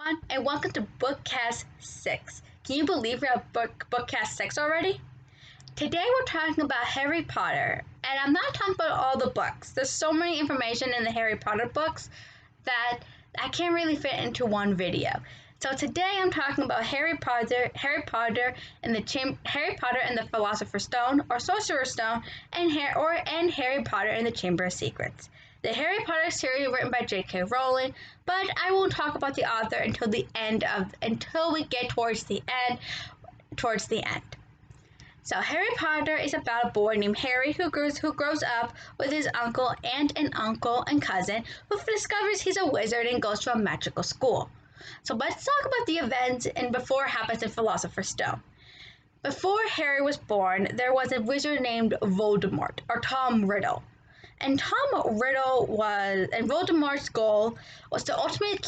everyone, and welcome to Bookcast 6. Can you believe we're at Bookcast 6 already? Today we're talking about Harry Potter, and I'm not talking about all the books. There's so many information in the Harry Potter books that I can't really fit into one video. So today I'm talking about Harry Potter and the Philosopher's Stone, or Sorcerer's Stone, and Harry Potter and the Chamber of Secrets. The Harry Potter series written by J.K. Rowling, but I won't talk about the author until we get towards the end. So Harry Potter is about a boy named Harry who grows up with his uncle and an uncle and cousin who discovers he's a wizard and goes to a magical school. So let's talk about the events and before it happens in Philosopher's Stone. Before Harry was born, there was a wizard named Voldemort, or Tom Riddle. And Voldemort's goal was ultimately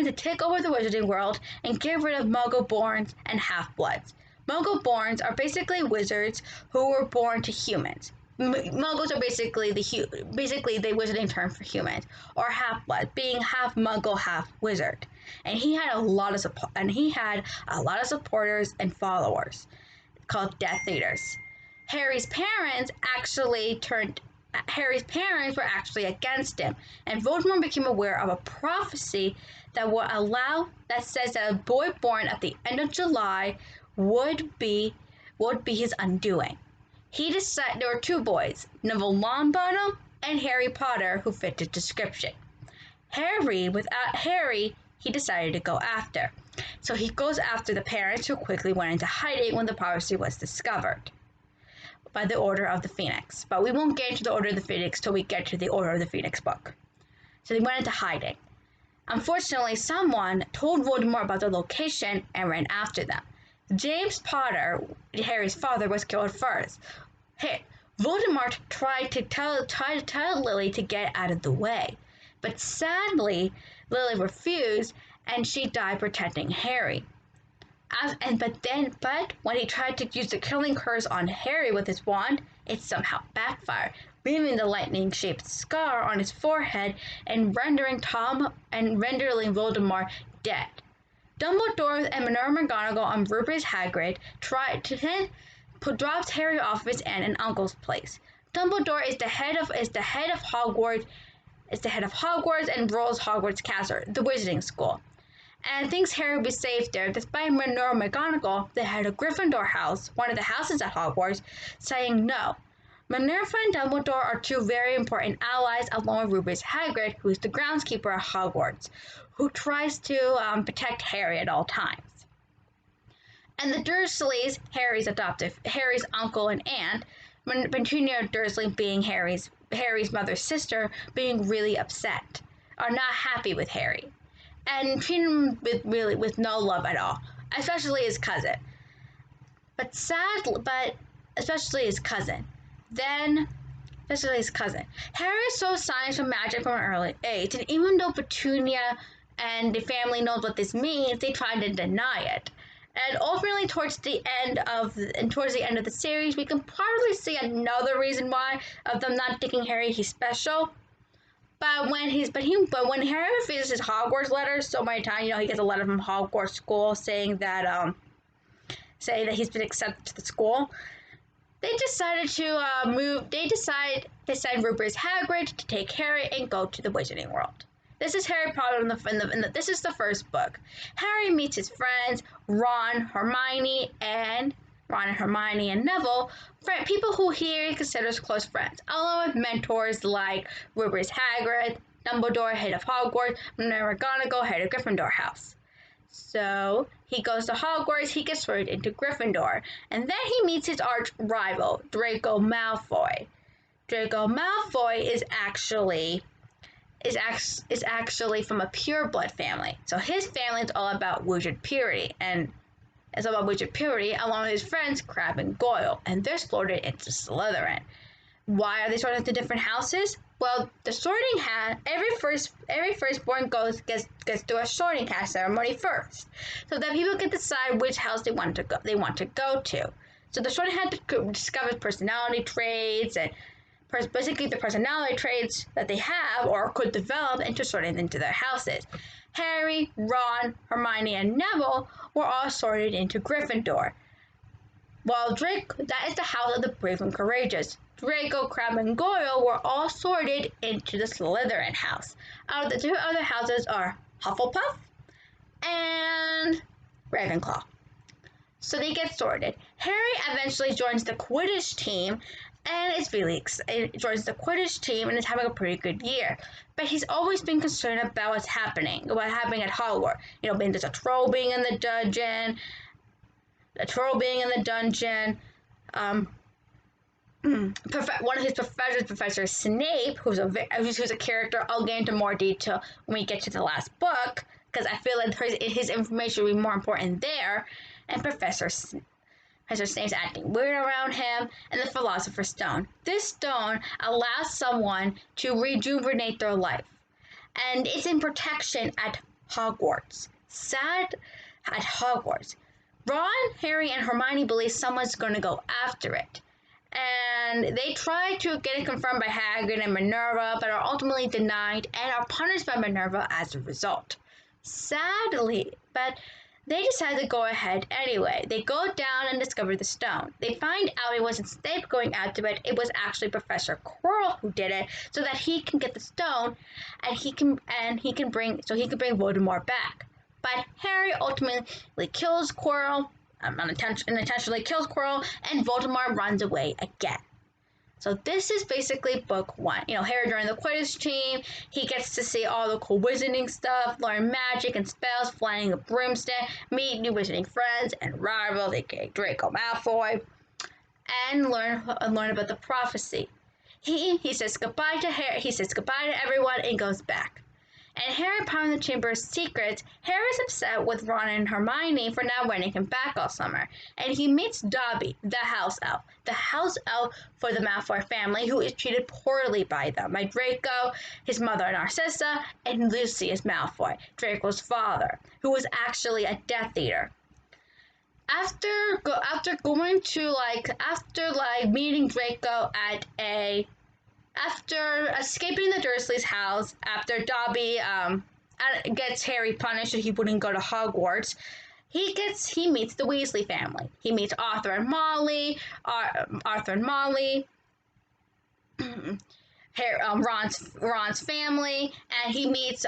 to take over the wizarding world and get rid of Muggle-borns and half-bloods. Muggle-borns are basically wizards who were born to humans. Muggles are basically the wizarding term for humans, or half-blood, being half Muggle, half wizard. And he had a lot of supporters and followers called Death Eaters. Harry's parents were actually against him, and Voldemort became aware of a prophecy that says that a boy born at the end of July would be his undoing. He decided there were two boys, Neville Longbottom and Harry Potter, who fit the description. Harry, he decided to go after. So he goes after the parents, who quickly went into hiding when the prophecy was discovered by the Order of the Phoenix. But we won't get into the Order of the Phoenix till we get to the Order of the Phoenix book. So they went into hiding. Unfortunately, someone told Voldemort about their location and ran after them. James Potter, Harry's father, was killed first. Voldemort tried to tell Lily to get out of the way, but sadly, Lily refused, and she died protecting Harry. But when he tried to use the killing curse on Harry with his wand, it somehow backfired, leaving the lightning-shaped scar on his forehead and rendering Voldemort dead. Dumbledore and Minerva McGonagall and Rubeus Hagrid dropped Harry off his aunt and uncle's place. Dumbledore is the head of Hogwarts and rules Hogwarts Castle, the Wizarding School, and thinks Harry will be safe there, despite Minerva McGonagall, the head of Gryffindor House, one of the houses at Hogwarts, saying no. Minerva and Dumbledore are two very important allies, along with Rubeus Hagrid, who is the groundskeeper at Hogwarts, who tries to protect Harry at all times. And the Dursleys, Harry's uncle and aunt, Petunia Dursley being Harry's mother's sister, being really upset, are not happy with Harry, and treat him with no love at all, especially his cousin. Especially his cousin. Harry shows signs of magic from an early age, and even though Petunia and the family knows what this means, they try to deny it. And ultimately, towards the end of the series, we can probably see another reason why of them not thinking Harry he's special. But when Harry refuses his Hogwarts letters so many times, he gets a letter from Hogwarts School saying that he's been accepted to the school. They decided to send Rubeus Hagrid to take Harry and go to the Wizarding World. This is Harry Potter this is the first book. Harry meets his friends, Ron, Hermione, and Neville, people who he considers close friends, along with mentors like Rubeus Hagrid, Dumbledore, head of Hogwarts, Minerva McGonagall, head of Gryffindor House. So he goes to Hogwarts, he gets voted into Gryffindor, and then he meets his arch rival, Draco Malfoy. Draco Malfoy is actually from a pureblood family. So his family is all about wizard purity, along with his friends Crabbe and Goyle, and they're sorted into Slytherin. Why are they sorted into different houses? Well, the sorting hat, every firstborn gets through a sorting hat ceremony first, so that people can decide which house they want to go to. So the sorting hat discovers personality traits and basically the personality traits that they have or could develop into sorting into their houses. Harry, Ron, Hermione, and Neville were all sorted into Gryffindor. While that is the house of the brave and courageous. Draco, Crabbe, and Goyle were all sorted into the Slytherin house. Out of the two other houses are Hufflepuff and Ravenclaw. So they get sorted. Harry eventually joins the Quidditch team and is joins the Quidditch team and is having a pretty good year. But he's always been concerned about what's happening at Hogwarts. There's a troll being in the dungeon. One of his professors, Professor Snape, who's a character I'll get into more detail when we get to the last book, because I feel like his information will be more important there, and Professor Snape's acting weird around him, and the Philosopher's Stone. This stone allows someone to rejuvenate their life, and it's in protection at Hogwarts. At Hogwarts. Ron, Harry, and Hermione believe someone's going to go after it. And they try to get it confirmed by Hagrid and Minerva, but are ultimately denied and are punished by Minerva as a result. Sadly, but they decide to go ahead anyway. They go down and discover the stone. They find out it wasn't Snape going after it, it was actually Professor Quirrell who did it, so that he can get the stone and he can bring Voldemort back. But Harry ultimately kills Quirrell, unintentionally kills Quirrell, and Voldemort runs away again. So this is basically book one. Harry joined the Quidditch team. He gets to see all the cool wizarding stuff, learn magic and spells, flying a broomstick, meet new wizarding friends and rivals, aka Draco Malfoy, and learn about the prophecy. He says goodbye to Harry. He says goodbye to everyone and goes back. And Harry found the Chamber of Secrets. Harry's upset with Ron and Hermione for not letting him back all summer. And he meets Dobby, the house elf for the Malfoy family, who is treated poorly by them, by Draco, his mother Narcissa, and Lucius Malfoy, Draco's father, who was actually a Death Eater. After meeting Draco after escaping the Dursleys' house, after Dobby gets Harry punished so he wouldn't go to Hogwarts, he meets the Weasley family. He meets Arthur and Molly, Ron's family, and he meets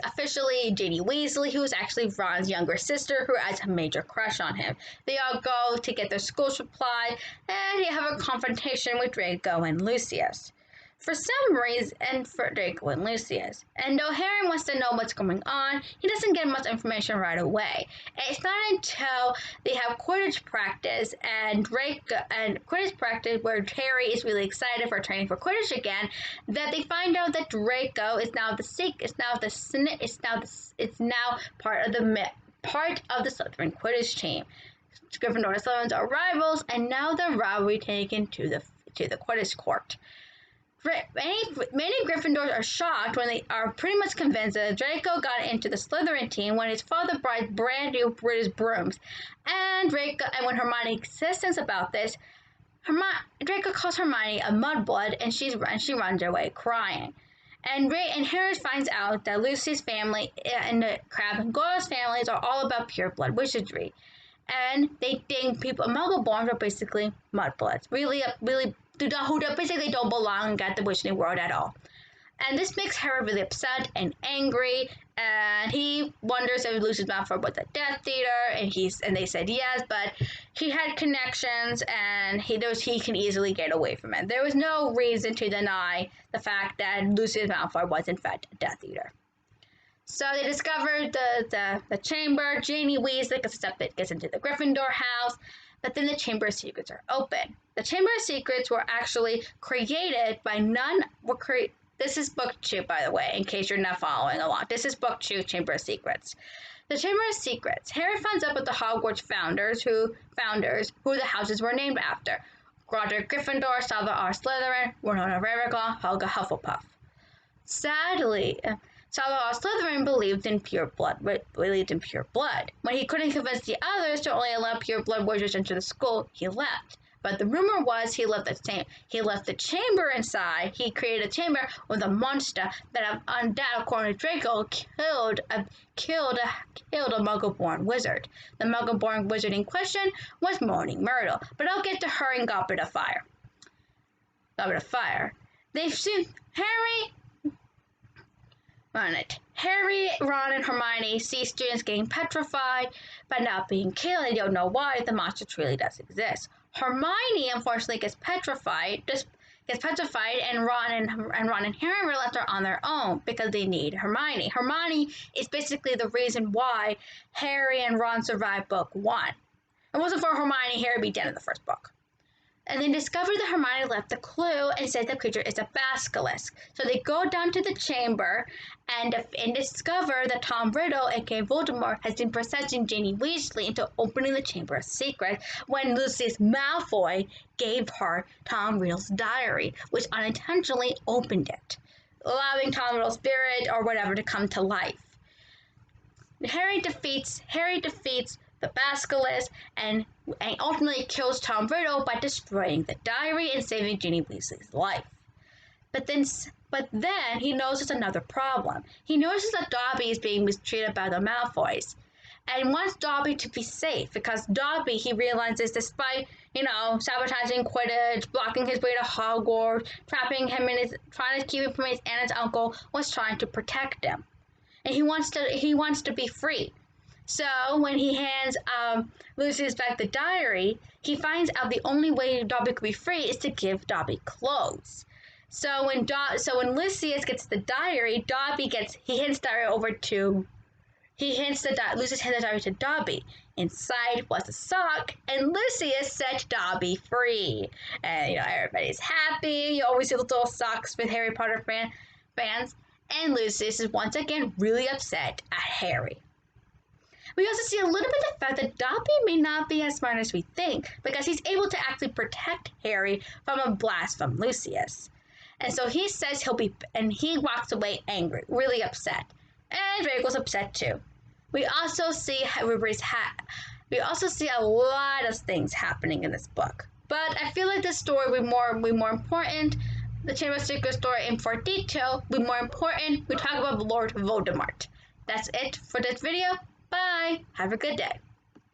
officially Ginny Weasley, who's actually Ron's younger sister, who has a major crush on him. They all go to get their school supply, and they have a confrontation with Draco and Lucius. For some reason, and for Draco and Lucius. And though Harry wants to know what's going on, he doesn't get much information right away. And it's not until they have Quidditch practice where Harry is really excited for training for Quidditch again, that they find out that Draco is now part of the Slytherin Quidditch team. Gryffindor and Slytherin are rivals, and now the rivalry taken to the Quidditch court. Many Gryffindors are shocked when they are pretty much convinced that Draco got into the Slytherin team when his father bought brand new British brooms. And when Hermione insists about this, Draco calls Hermione a mudblood, and she runs away crying. And Harry finds out that Lucy's family and the Crabbe and Goyle's families are all about pure blood wizardry. And they think Muggle-borns are basically mudbloods, who basically don't belong at the Wizarding World at all. And this makes Harry really upset and angry, and he wonders if Lucius Malfoy was a Death Eater, and they said yes, but he had connections, and he can easily get away from it. There was no reason to deny the fact that Lucius Malfoy was in fact a Death Eater. So they discovered the chamber. Ginny Weasley gets into the Gryffindor house, but then the Chamber of Secrets are open. The Chamber of Secrets were actually created by this is book 2, by the way, in case you're not following along. This is book 2, Chamber of Secrets. The Chamber of Secrets. Harry finds out about the Hogwarts founders who the houses were named after. Roderick Gryffindor, Salazar Slytherin, Winona Ravenclaw, Helga Hufflepuff. Sadly, Salazar Slytherin believed in pure blood. When he couldn't convince the others to only allow pure blood wizards into the school, he left. But the rumor was he left the chamber inside. He created a chamber with a monster that, according to Draco, killed a Muggle-born wizard. The Muggle-born wizard in question was Moaning Myrtle. But I'll get to her in Goblet of Fire. Goblet of Fire. They've seen Harry, Ron, and Hermione see students getting petrified but not being killed, and don't know why the monster truly does exist. Hermione unfortunately gets petrified, and Ron and Harry are left on their own because they need Hermione. Hermione is basically the reason why Harry and Ron survived book 1. If it wasn't for Hermione, Harry would be dead in the first book. And they discover that Hermione left a clue and says the creature is a basilisk. So they go down to the chamber and discover that Tom Riddle, aka Voldemort, has been possessing Ginny Weasley into opening the chamber of secrets when Lucius Malfoy gave her Tom Riddle's diary, which unintentionally opened it, allowing Tom Riddle's spirit or whatever to come to life. Harry defeats the basilisk and ultimately kills Tom Riddle by destroying the diary and saving Ginny Weasley's life. But then he notices another problem. He notices that Dobby is being mistreated by the Malfoys, and wants Dobby to be safe because Dobby, he realizes, despite sabotaging Quidditch, blocking his way to Hogwarts, trapping him trying to keep him from his aunt and his uncle, was trying to protect him, and he wants to be free. So when he hands Lucius back the diary, he finds out the only way Dobby could be free is to give Dobby clothes. So when Lucius gets the diary, Lucius hands the diary to Dobby. Inside was a sock, and Lucius set Dobby free. And everybody's happy. You always see the little socks with Harry Potter fans. And Lucius is once again really upset at Harry. We also see a little bit of the fact that Dobby may not be as smart as we think, because he's able to actually protect Harry from a blast from Lucius. And so he says he walks away angry, really upset. And Draco's upset too. We also see a lot of things happening in this book. But I feel like this story will be more important. The Chamber of Secrets story in more detail will be more important. We talk about Lord Voldemort. That's it for this video. Bye. Have a good day.